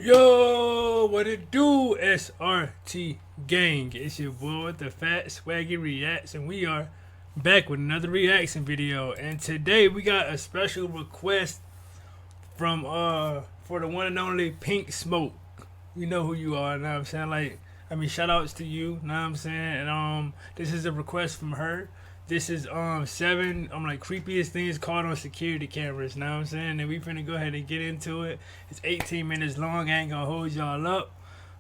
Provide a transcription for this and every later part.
Yo, what it do, SRT gang? It's your boy with the fat swaggy reacts, and we are back with another reaction video. And today we got a special request from for the one and only Pink Smoke. You know who you are, know what I'm saying? Shout outs to you, know what I'm saying? And this is a request from her. This is 7 creepiest things caught on security cameras, know what I'm saying? And we finna go ahead and get into it. It's 18 minutes long, I ain't gonna hold y'all up.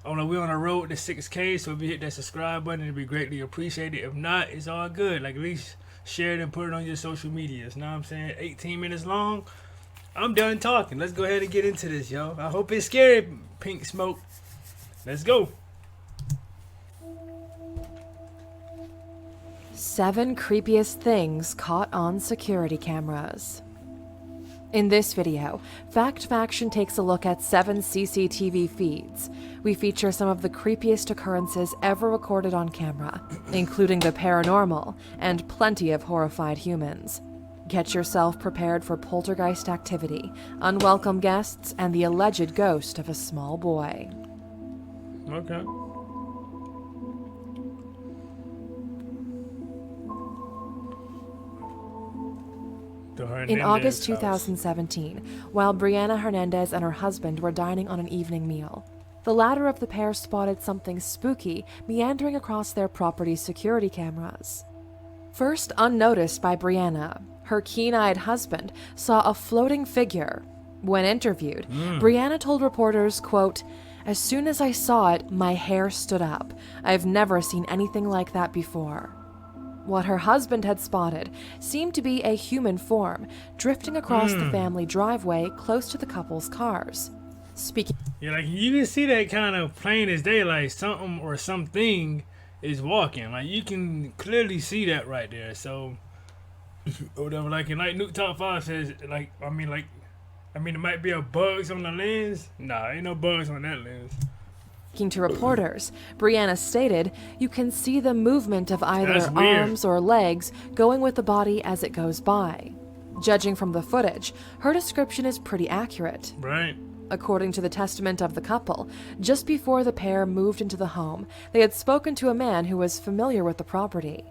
We on the road to 6K, so if you hit that subscribe button, it'd be greatly appreciated. If not, it's all good. At least share it and put it on your social medias, know what I'm saying? 18 minutes long. I'm done talking. Let's go ahead and get into this, yo. I hope it's scary, Pink Smoke. Let's go. 7 creepiest things caught on security cameras. In this video, Fact Faction takes a look at 7 CCTV feeds. We feature some of the creepiest occurrences ever recorded on camera, including the paranormal and plenty of horrified humans. Get yourself prepared for poltergeist activity, unwelcome guests, and the alleged ghost of a small boy. Okay. In August 2017, while Brianna Hernandez and her husband were dining on an evening meal, the latter of the pair spotted something spooky meandering across their property's security cameras. First unnoticed by Brianna, her keen-eyed husband saw a floating figure. When interviewed, Brianna told reporters, quote, "As soon as I saw it, my hair stood up. I've never seen anything like that before." What her husband had spotted seemed to be a human form drifting across the family driveway close to the couple's cars. Yeah, you can see that kind of plain as day, like something or something is walking. You can clearly see that right there. So, or whatever. Nuke Top 5 says, it might be a bugs on the lens. Nah, ain't no bugs on that lens. Speaking to reporters, Brianna stated, "You can see the movement of either arms or legs going with the body as it goes by." Judging from the footage, her description is pretty accurate. Right. According to the testament of the couple, just before the pair moved into the home, they had spoken to a man who was familiar with the property.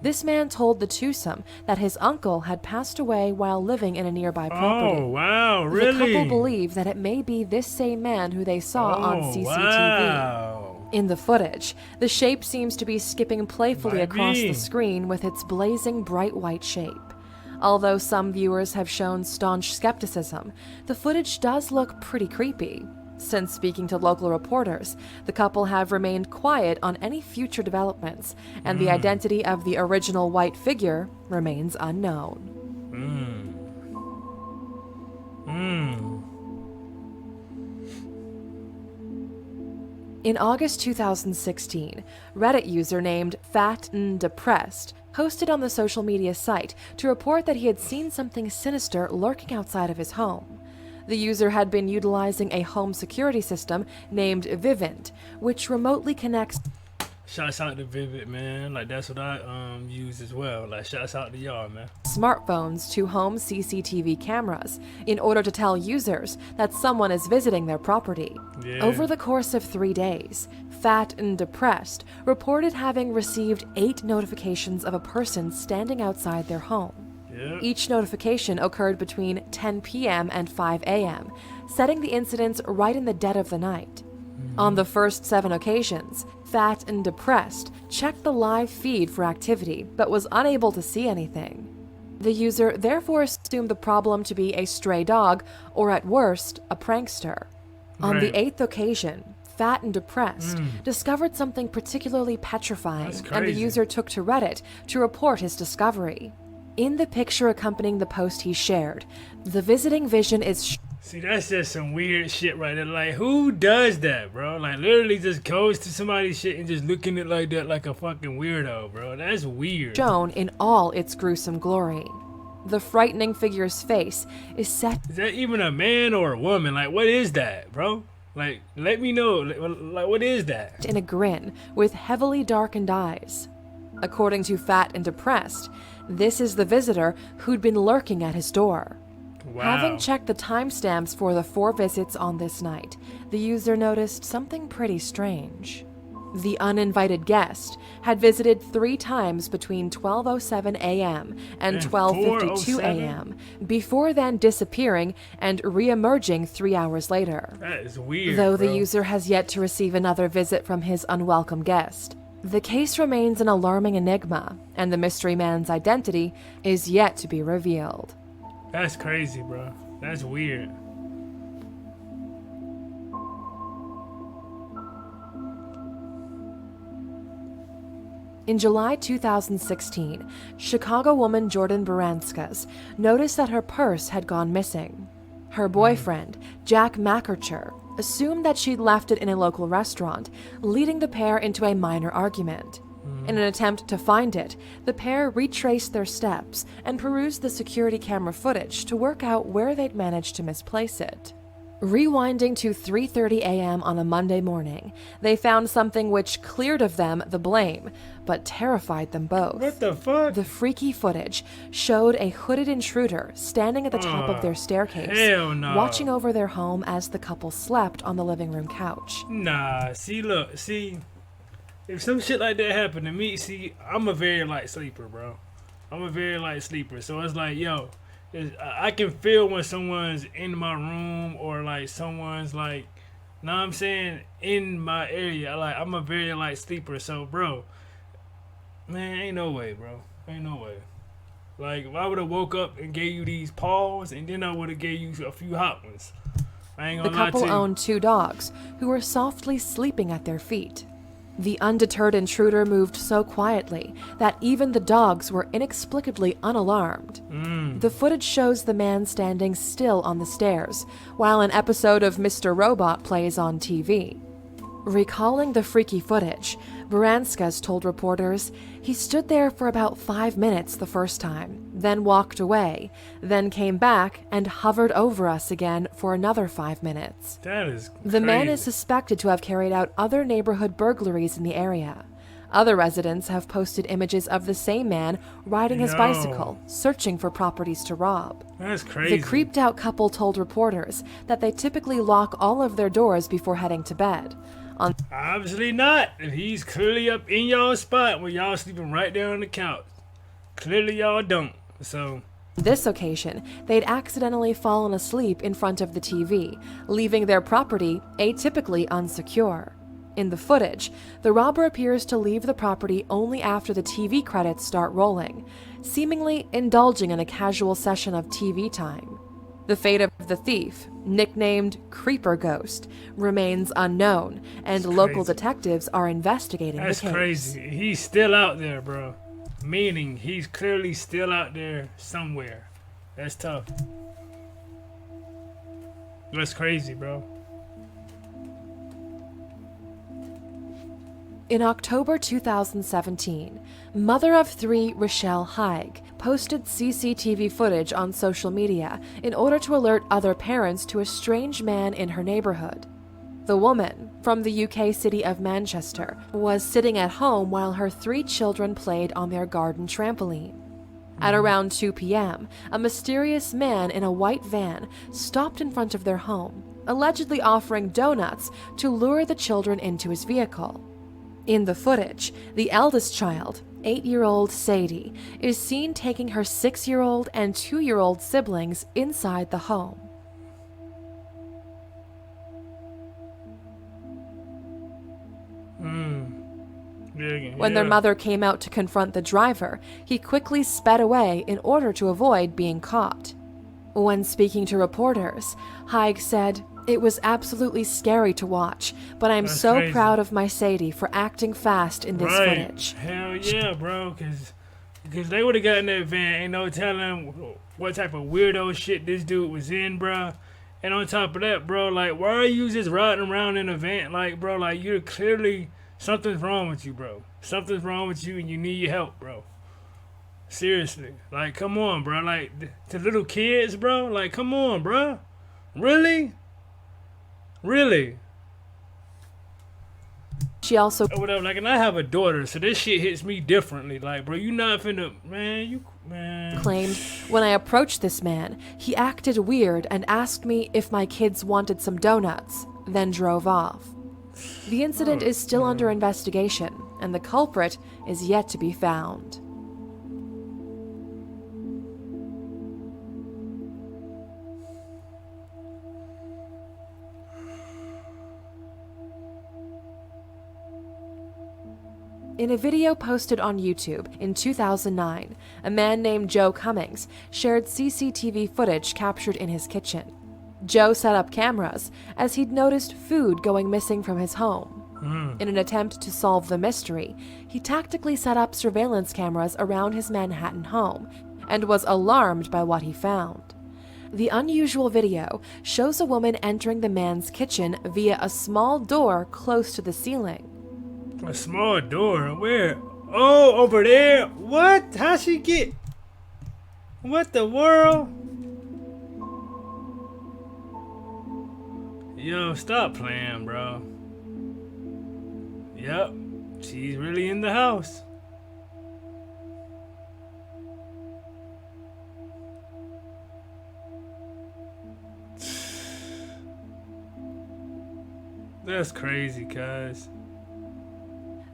This man told the twosome that his uncle had passed away while living in a nearby property. Oh, wow, really? The couple believe that it may be this same man who they saw on CCTV. Wow. In the footage, the shape seems to be skipping playfully across the screen with its blazing bright white shape. Although some viewers have shown staunch skepticism, the footage does look pretty creepy. Since speaking to local reporters, the couple have remained quiet on any future developments, and the identity of the original white figure remains unknown. In August 2016, Reddit user named Fat and Depressed posted on the social media site to report that he had seen something sinister lurking outside of his home. The user had been utilizing a home security system named Vivint, which remotely connects. Shouts out to Vivid, man. That's what I use as well. Shouts out to y'all, man. Smartphones to home CCTV cameras in order to tell users that someone is visiting their property. Yeah. Over the course of 3 days, Fat and Depressed reported having received 8 notifications of a person standing outside their home. Yep. Each notification occurred between 10 p.m. and 5 a.m., setting the incidents right in the dead of the night. On the first 7 occasions, Fat and Depressed checked the live feed for activity, but was unable to see anything. The user therefore assumed the problem to be a stray dog, or at worst, a prankster. On the 8th occasion, Fat and Depressed discovered something particularly petrifying, and the user took to Reddit to report his discovery. In the picture accompanying the post he shared, the visiting vision is See, that's just some weird shit right there. Who does that, bro? Literally just goes to somebody's shit and just looking at it like that like a fucking weirdo, bro. That's weird. Shown in all its gruesome glory. The frightening figure's face is set. Is that even a man or a woman? What is that, bro? Let me know. What is that? In a grin with heavily darkened eyes. According to Fat and Depressed, this is the visitor who'd been lurking at his door. Wow. Having checked the timestamps for the 4 visits on this night, the user noticed something pretty strange. The uninvited guest had visited 3 times between 12:07 a.m. and 12:52 a.m. before then disappearing and re-emerging 3 hours later. That is weird, Though bro. the user has yet to receive another visit from his unwelcome guest, the case remains an alarming enigma, and the mystery man's identity is yet to be revealed. That's crazy, bro. That's weird. In July 2016, Chicago woman Jordan Baranskas noticed that her purse had gone missing. Her boyfriend, Jack Makercher, assumed that she'd left it in a local restaurant, leading the pair into a minor argument. In an attempt to find it, the pair retraced their steps and perused the security camera footage to work out where they'd managed to misplace it. Rewinding to 3:30 a.m. on a Monday morning, they found something which cleared of them the blame, but terrified them both. What the fuck? The freaky footage showed a hooded intruder standing at the top of their staircase, hell no. watching over their home as the couple slept on the living room couch. Nah, see, if some shit like that happened to me, I'm a very light sleeper, bro. I'm a very light sleeper, so it's like, yo, I can feel when someone's in my room or like someone's like, know what I'm saying, in my area. Like, I'm a very light sleeper, so bro, man, ain't no way, bro. Ain't no way. Like, if I would have woke up and gave you these paws, and then I would have gave you a few hot ones. I ain't The gonna lie to couple you. owned 2 dogs who were softly sleeping at their feet. The undeterred intruder moved so quietly that even the dogs were inexplicably unalarmed. The footage shows the man standing still on the stairs, while an episode of Mr. Robot plays on TV. Recalling the freaky footage, Baranskas told reporters he stood there for about 5 minutes the first time, then walked away, then came back and hovered over us again for another 5 minutes. That is crazy. The man is suspected to have carried out other neighborhood burglaries in the area. Other residents have posted images of the same man riding his bicycle, searching for properties to rob. That's crazy. The creeped out couple told reporters that they typically lock all of their doors before heading to bed. Obviously not. If he's clearly up in y'all spot when y'all sleeping right there on the couch. Clearly y'all don't. So this occasion, they'd accidentally fallen asleep in front of the TV, leaving their property atypically unsecure. In the footage, the robber appears to leave the property only after the TV credits start rolling, seemingly indulging in a casual session of TV time. The fate of the thief, nicknamed Creeper Ghost, remains unknown, and local detectives are investigating the case. that's crazy. He's still out there, bro. Meaning he's clearly still out there somewhere. That's tough. That's crazy, bro. In October 2017, mother of 3 Rochelle Haig posted CCTV footage on social media in order to alert other parents to a strange man in her neighborhood. The woman, from the UK city of Manchester, was sitting at home while her 3 children played on their garden trampoline. At around 2 p.m., a mysterious man in a white van stopped in front of their home, allegedly offering donuts to lure the children into his vehicle. In the footage, the eldest child, 8-year-old Sadie, is seen taking her 6-year-old and 2-year-old siblings inside the home. When their mother came out to confront the driver, he quickly sped away in order to avoid being caught. When speaking to reporters, Haig said, "It was absolutely scary to watch, but I'm That's so crazy. proud of my Sadie for acting fast in this footage." Hell yeah, bro, because they would have gotten that van. Ain't no telling what type of weirdo shit this dude was in, bro. And on top of that, bro, like, why are you just riding around in a van? Like, bro, like, you're clearly, something's wrong with you, bro. Something's wrong with you and you need help, bro. Seriously. Like, come on, bro. Like, to little kids, bro. Like, come on, bro. Really? Really? She also or whatever. Like, and I have a daughter, so this shit hits me differently. Like, bro, you not finna, man. claimed, when I approached this man, he acted weird and asked me if my kids wanted some donuts, then drove off. The incident is still under investigation, and the culprit is yet to be found. In a video posted on YouTube in 2009, a man named Joe Cummings shared CCTV footage captured in his kitchen. Joe set up cameras as he'd noticed food going missing from his home. In an attempt to solve the mystery, he tactically set up surveillance cameras around his Manhattan home and was alarmed by what he found. The unusual video shows a woman entering the man's kitchen via a small door close to the ceiling. A small door? Where? Oh, over there? What? How'd she get? What the world? Yo, stop playing, bro. Yep, she's really in the house. That's crazy, cuz.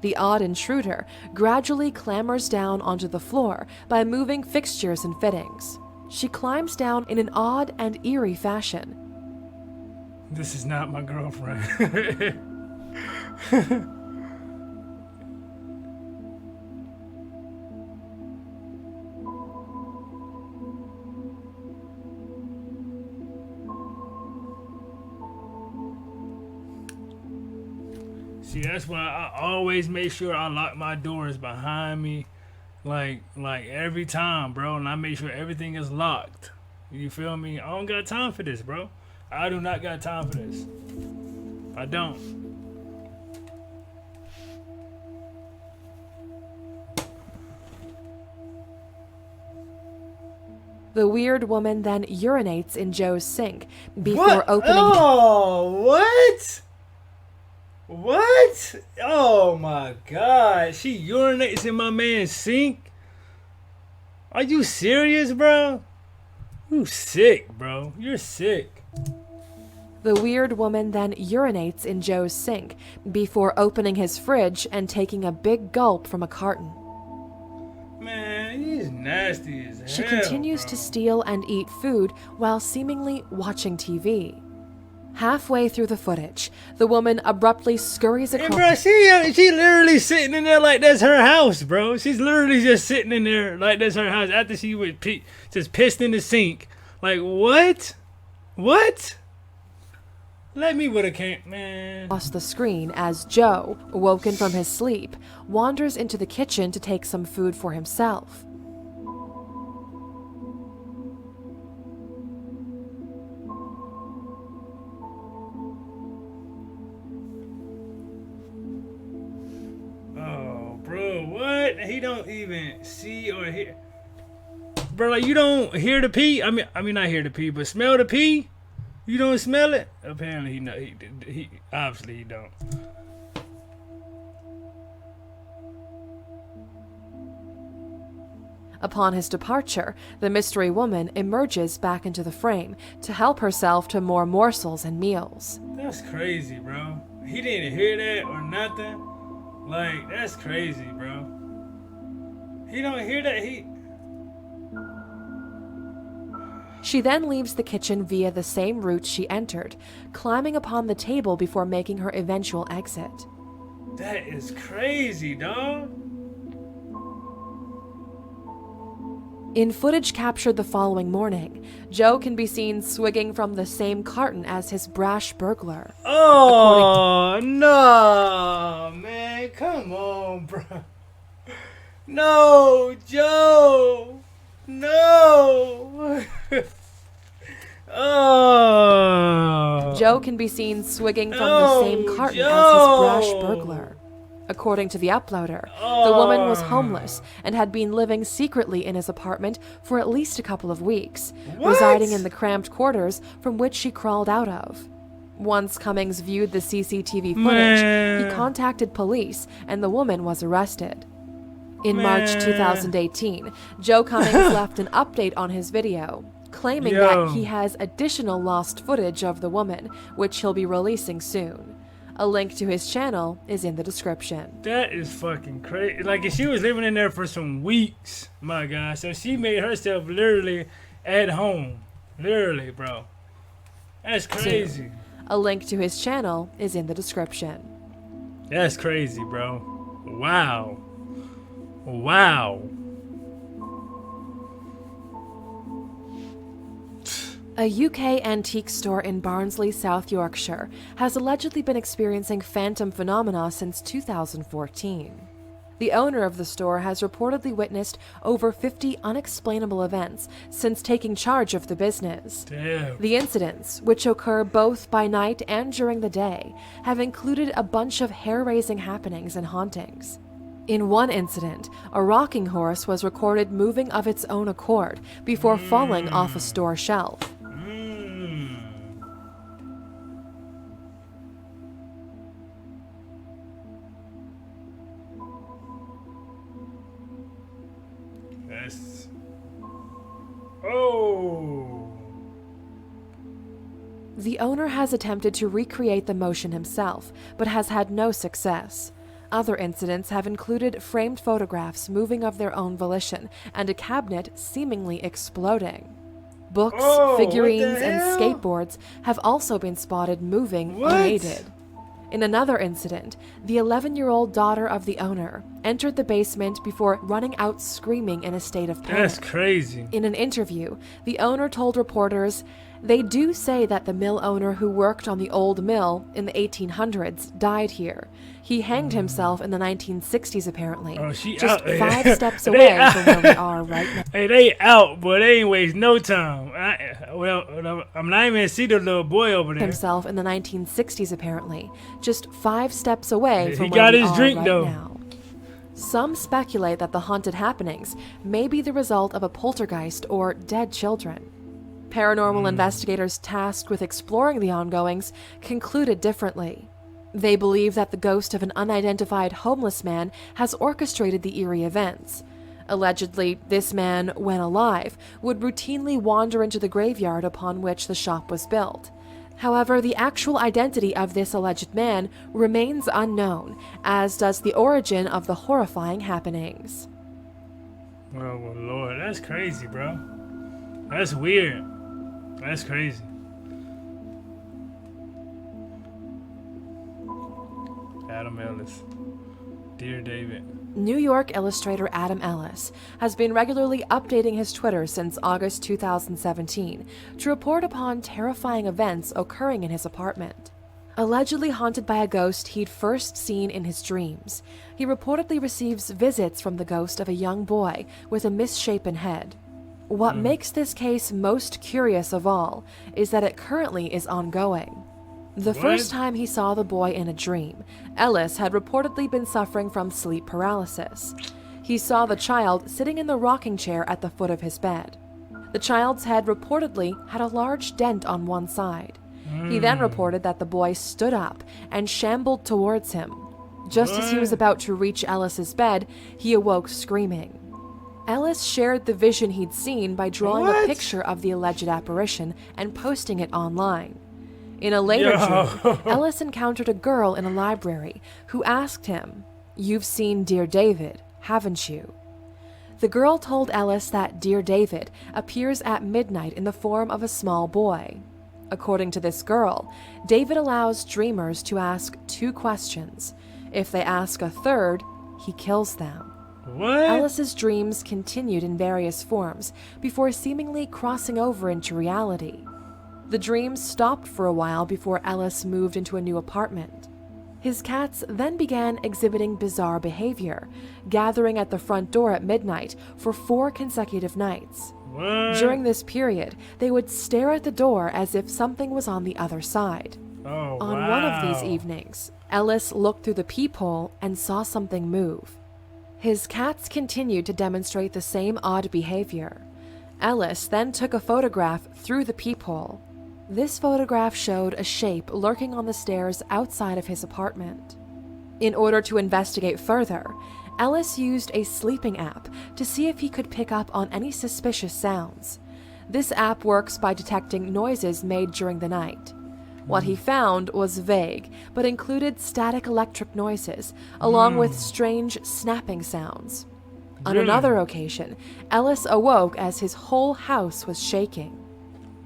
The odd intruder gradually clambers down onto the floor by moving fixtures and fittings. She climbs down in an odd and eerie fashion. This is not my girlfriend. See, that's why I always make sure I lock my doors behind me, like every time, bro, and I make sure everything is locked. You feel me? I don't got time for this, bro. I do not got time for this. I don't. The weird woman then urinates in Joe's sink before opening. Oh, what? What? Oh my God. She urinates in my man's sink? Are you serious, bro? You sick, bro. You're sick. The weird woman then urinates in Joe's sink before opening his fridge and taking a big gulp from a carton. Man, he's nasty as hell. She continues bro. to steal and eat food while seemingly watching TV. Halfway through the footage, the woman abruptly scurries across. And bro, she literally sitting in there like that's her house, bro. She's literally just sitting in there like that's her house after she was just pissed in the sink. Like, what? What? Let me with a can, man. Across the screen as Joe, woken from his sleep, wanders into the kitchen to take some food for himself. Oh, bro, what? He don't even see or hear. Bro, like, you don't hear the pee? I mean, not hear the pee, but smell the pee? You don't smell it? Apparently, he obviously he don't. Upon his departure, the mystery woman emerges back into the frame to help herself to more morsels and meals. That's crazy, bro. He didn't hear that or nothing. Like, that's crazy, bro. He don't hear that. She then leaves the kitchen via the same route she entered, climbing upon the table before making her eventual exit. That is crazy, dog. In footage captured the following morning, Joe can be seen swigging from the same carton as his brash burglar. Oh, no, man. Come on, bro. No, Joe. No. Oh. Joe can be seen swigging from the same carton as his brash burglar. According to the uploader, the woman was homeless and had been living secretly in his apartment for at least a couple of weeks, residing in the cramped quarters from which she crawled out of. Once Cummings viewed the CCTV footage, he contacted police and the woman was arrested. In March 2018, Joe Cummings left an update on his video, claiming that he has additional lost footage of the woman, which he'll be releasing soon. A link to his channel is in the description. That is fucking crazy. Like, if she was living in there for some weeks, my God. So she made herself literally at home. Literally, bro. That's crazy. A link to his channel is in the description. That's crazy, bro. Wow. Wow. A UK antique store in Barnsley, South Yorkshire, has allegedly been experiencing phantom phenomena since 2014. The owner of the store has reportedly witnessed over 50 unexplainable events since taking charge of the business. Damn. The incidents, which occur both by night and during the day, have included a bunch of hair-raising happenings and hauntings. In one incident, a rocking horse was recorded moving of its own accord before falling off a store shelf. Yes. Oh. The owner has attempted to recreate the motion himself, but has had no success. Other incidents have included framed photographs moving of their own volition and a cabinet seemingly exploding. Books, figurines, and skateboards have also been spotted moving unaided. In another incident, the 11-year-old daughter of the owner entered the basement before running out screaming in a state of panic. That's crazy. In an interview, the owner told reporters, "They do say that the mill owner who worked on the old mill in the 1800s died here. He hanged himself in the 1960s apparently, just out. 5 steps away from where we are right now." Hey, they out, but they ain't waste no time. I'm not even see the little boy over there. Himself in the 1960s apparently, just 5 steps away from he where got we his are drink right though. now. Some speculate that the haunted happenings may be the result of a poltergeist or dead children. Paranormal investigators tasked with exploring the ongoings concluded differently. They believe that the ghost of an unidentified homeless man has orchestrated the eerie events. Allegedly, this man, when alive, would routinely wander into the graveyard upon which the shop was built. However, the actual identity of this alleged man remains unknown, as does the origin of the horrifying happenings. Oh, well, Lord, that's crazy, bro. That's weird. That's crazy. Adam Ellis. Dear David. New York illustrator Adam Ellis has been regularly updating his Twitter since August 2017 to report upon terrifying events occurring in his apartment. Allegedly haunted by a ghost he'd first seen in his dreams, he reportedly receives visits from the ghost of a young boy with a misshapen head. What makes this case most curious of all is that it currently is ongoing. The first time he saw the boy in a dream, Ellis had reportedly been suffering from sleep paralysis. He saw the child sitting in the rocking chair at the foot of his bed. The child's head reportedly had a large dent on one side. He then reported that the boy stood up and shambled towards him. Just as he was about to reach Ellis's bed, he awoke screaming. Ellis shared the vision he'd seen by drawing a picture of the alleged apparition and posting it online. In a later dream, Ellis encountered a girl in a library who asked him, "You've seen Dear David, haven't you?" The girl told Ellis that Dear David appears at midnight in the form of a small boy. According to this girl, David allows dreamers to ask 2 questions. If they ask a third, he kills them. Ellis's dreams continued in various forms before seemingly crossing over into reality. The dreams stopped for a while before Ellis moved into a new apartment. His cats then began exhibiting bizarre behavior, gathering at the front door at midnight for 4 consecutive nights. During this period, they would stare at the door as if something was on the other side. On one of these evenings, Ellis looked through the peephole and saw something move. His cats continued to demonstrate the same odd behavior. Ellis then took a photograph through the peephole. This photograph showed a shape lurking on the stairs outside of his apartment. In order to investigate further, Ellis used a sleeping app to see if he could pick up on any suspicious sounds. This app works by detecting noises made during the night. What he found was vague, but included static electric noises, along with strange snapping sounds. On another occasion, Ellis awoke as his whole house was shaking.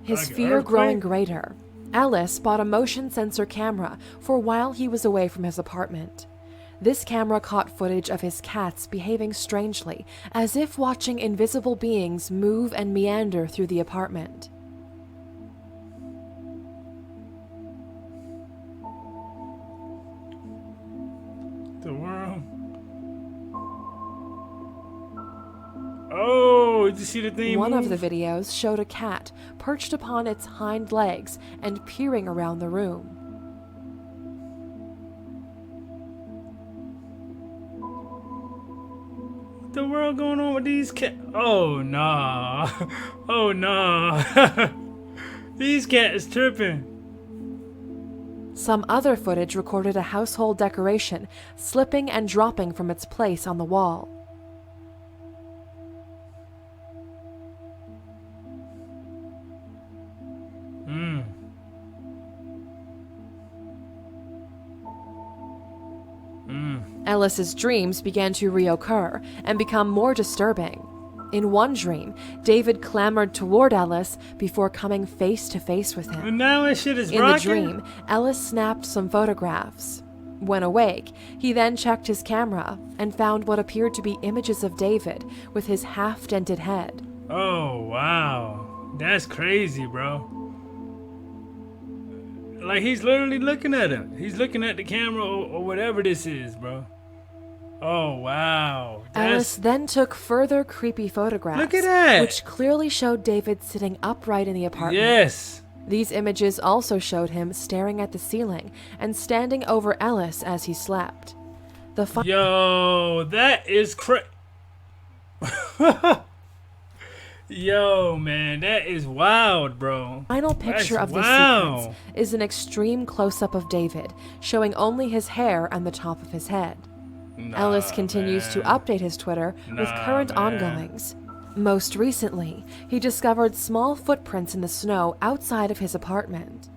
His Like fear growing earthquake? greater, Ellis bought a motion sensor camera for while he was away from his apartment. This camera caught footage of his cats behaving strangely, as if watching invisible beings move and meander through the apartment. The world. Oh, did you see the thing? One move? of the videos showed a cat perched upon its hind legs and peering around the room. What the world going on with these cats? Oh nah. Oh nah. These cats tripping. Some other footage recorded a household decoration slipping and dropping from its place on the wall. Ellis's dreams began to reoccur and become more disturbing. In one dream, David clambered toward Ellis before coming face to face with him. And now this shit is In rocking. the dream, Ellis snapped some photographs. When awake, he then checked his camera and found what appeared to be images of David with his half-dented head. Oh wow, that's crazy, bro. Like he's literally looking at him. He's looking at the camera or whatever this is, bro. Oh wow. Ellis then took further creepy photographs, Look at that. which clearly showed David sitting upright in the apartment. Yes. These images also showed him staring at the ceiling and standing over Ellis as he slept. The Yo, that is Yo, man, that is wild, bro. final picture That's of this wild. sequence is an extreme close-up of David, showing only his hair and the top of his head. Ellis continues to update his Twitter with current ongoings. Most recently, he discovered small footprints in the snow outside of his apartment.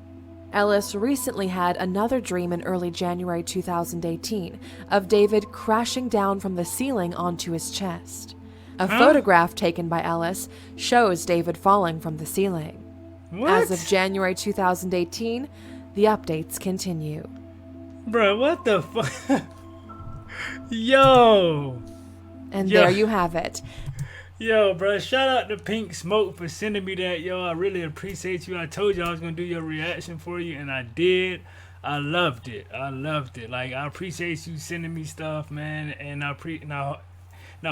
Ellis recently had another dream in early January 2018 of David crashing down from the ceiling onto his chest. A photograph taken by Ellis shows David falling from the ceiling. What? As of January 2018, the updates continue. Bro, what the fuck? Yo. And Yo. there you have it. Yo, bro, shout out to Pink Smoke for sending me that. Yo, I really appreciate you. I told you I was going to do your reaction for you, and I did. I loved it. I loved it. Like, I appreciate you sending me stuff, man, and I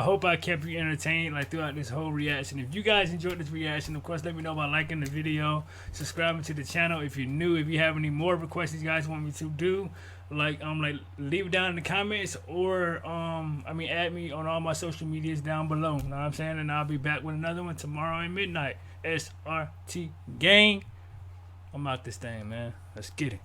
hope I kept you entertained like throughout this whole reaction. If you guys enjoyed this reaction, of course, let me know by liking the video, subscribing to the channel if you're new. If you have any more requests you guys want me to do, like leave it down in the comments or add me on all my social medias down below. Know what I'm saying? And I'll be back with another one tomorrow at midnight. SRT gang. I'm out this thing, man. Let's get it.